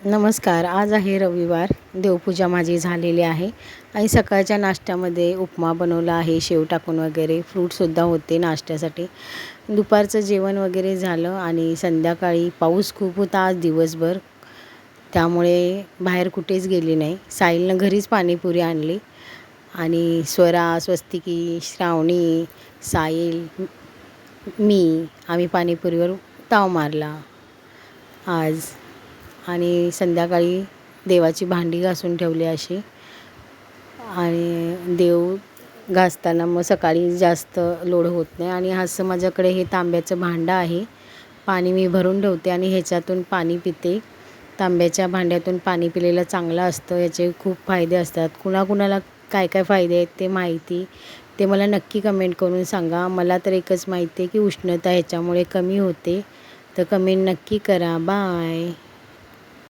नमस्कार. आज आहे रविवार. देवपूजा माझी झालेली आहे आणि सकाळच्या नाश्त्यामध्ये उपमा बनवला आहे, शेव टाकून वगैरे. फ्रूटसुद्धा होते नाश्त्यासाठी. दुपारचं जेवण वगैरे झालं आणि संध्याकाळी पाऊस खूप होता आज दिवसभर. त्यामुळे बाहेर कुठेच गेली नाही. साहिलनं घरीच पाणीपुरी आणली आणि स्वरा, स्वस्तिकी, श्रावणी, साहिल, मी आम्ही पाणीपुरीवर ताव मारला आज. आणि संध्याकाळी देवाची भांडी घासून ठेवली अशी. आणि देव घासताना मग सकाळी जास्त लोड होत नाही. आणि असं माझ्याकडे हे तांब्याचं भांडं आहे. पाणी मी भरून ठेवते आणि ह्याच्यातून पाणी पिते. तांब्याच्या भांड्यातून पाणी पिलेलं चांगलं असतं. याचे खूप फायदे असतात. कुणाकुणाला काय काय फायदे आहेत ते माहिती ते मला नक्की कमेंट करून सांगा. मला तर एकच माहिती आहे की उष्णता ह्याच्यामुळे कमी होते. तर कमेंट नक्की करा. बाय.